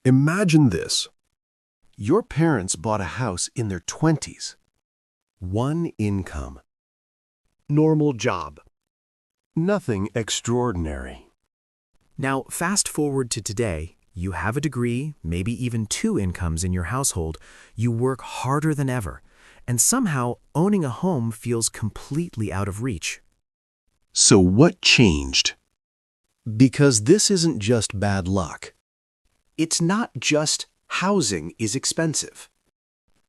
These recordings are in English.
Imagine this. Your parents bought a house in their 20s. One income. Normal job. Nothing extraordinary. Now, fast forward to today. You have a degree, maybe even 2 incomes in your household. You work harder than ever. And somehow, owning a home feels completely out of reach. So what changed? Because this isn't just bad luck. It's not just housing is expensive.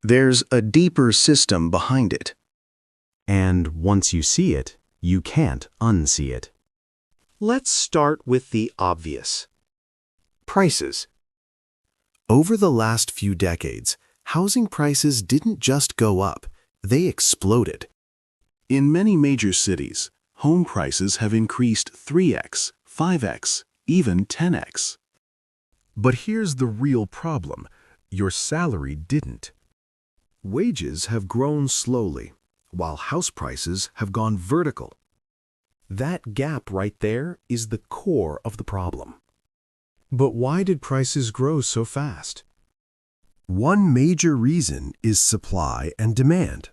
There's a deeper system behind it. And once you see it, you can't unsee it. Let's start with the obvious. Prices. Over the last few decades, housing prices didn't just go up, they exploded. In many major cities, home prices have increased 3x, 5x, even 10x. But here's the real problem. Your salary didn't. Wages have grown slowly, while house prices have gone vertical. That gap right there is the core of the problem. But why did prices grow so fast? One major reason is supply and demand.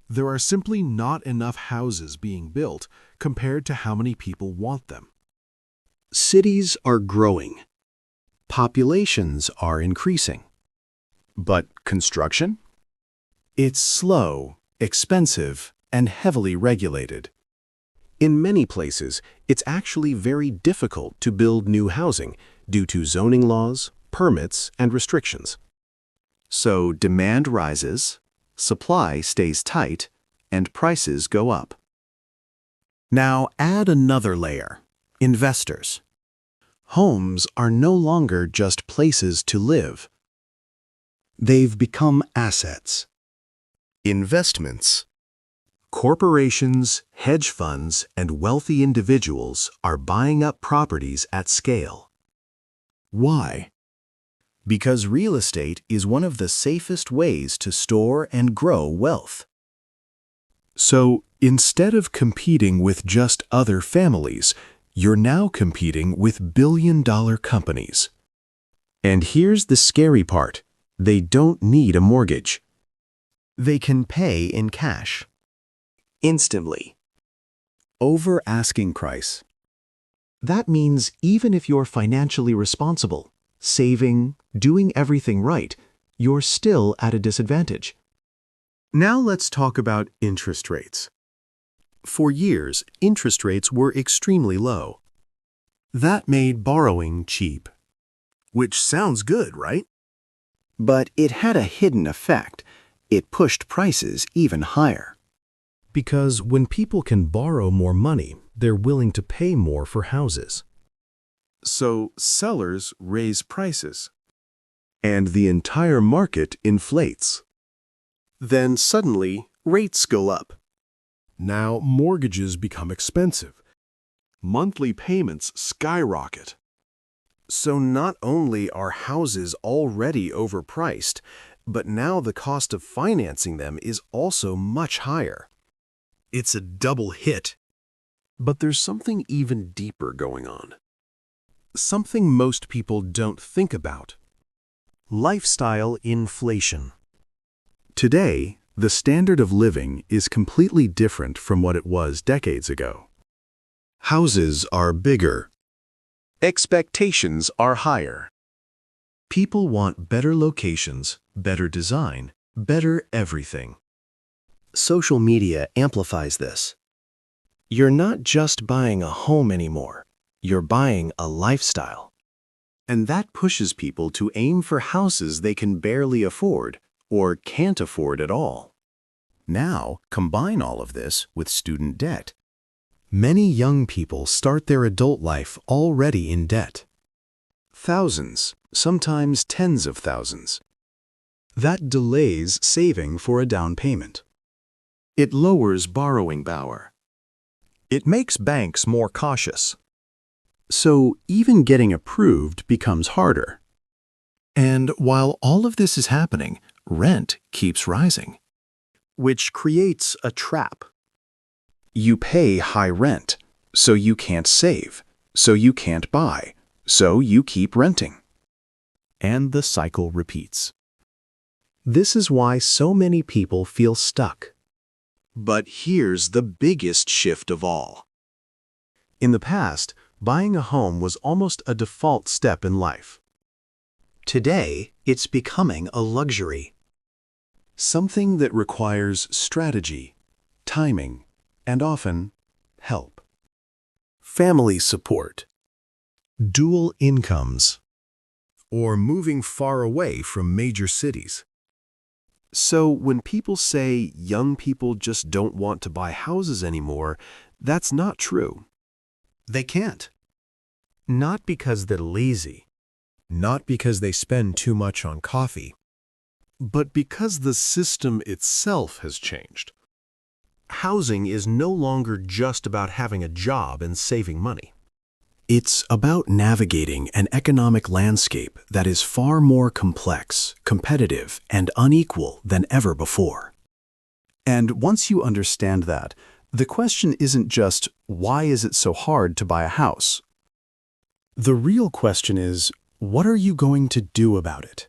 There are simply not enough houses being built compared to how many people want them. Cities are growing. Populations are increasing. But construction? It's slow, expensive, and heavily regulated. In many places, it's actually very difficult to build new housing due to zoning laws, permits, and restrictions. So demand rises, supply stays tight, and prices go up. Now add another layer: investors. Homes are no longer just places to live. They've become assets. Investments. Corporations, hedge funds, and wealthy individuals are buying up properties at scale. Why? Because real estate is one of the safest ways to store and grow wealth. So, instead of competing with just other families, you're now competing with billion-dollar companies. And here's the scary part. They don't need a mortgage. They can pay in cash. Instantly. Over asking price. That means even if you're financially responsible, saving, doing everything right, you're still at a disadvantage. Now let's talk about interest rates. For years, interest rates were extremely low. That made borrowing cheap. Which sounds good, right? But it had a hidden effect. It pushed prices even higher. Because when people can borrow more money, they're willing to pay more for houses. So sellers raise prices. And the entire market inflates. Then suddenly, rates go up. Now mortgages become expensive. Monthly payments skyrocket. So not only are houses already overpriced, but now the cost of financing them is also much higher. It's a double hit. But there's something even deeper going on. Something most people don't think about. Lifestyle inflation. Today, the standard of living is completely different from what it was decades ago. Houses are bigger. Expectations are higher. People want better locations, better design, better everything. Social media amplifies this. You're not just buying a home anymore. You're buying a lifestyle. And that pushes people to aim for houses they can barely afford or can't afford at all. Now, combine all of this with student debt. Many young people start their adult life already in debt. Thousands, sometimes tens of thousands. That delays saving for a down payment. It lowers borrowing power. It makes banks more cautious. So even getting approved becomes harder. And while all of this is happening, rent keeps rising. Which creates a trap. You pay high rent, so you can't save, so you can't buy, so you keep renting. and the cycle repeats. This is why so many people feel stuck. But here's the biggest shift of all. In the past, buying a home was almost a default step in life. Today, it's becoming a luxury. Something that requires strategy, timing, and often help. Family support, Dual incomes. or moving far away from major cities. So when people say young people just don't want to buy houses anymore, that's not true. They can't. Not because they're lazy. Not because they spend too much on coffee, but because the system itself has changed. Housing is no longer just about having a job and saving money. It's about navigating an economic landscape that is far more complex, competitive, and unequal than ever before. And once you understand that, the question isn't just, why is it so hard to buy a house? The real question is, what are you going to do about it?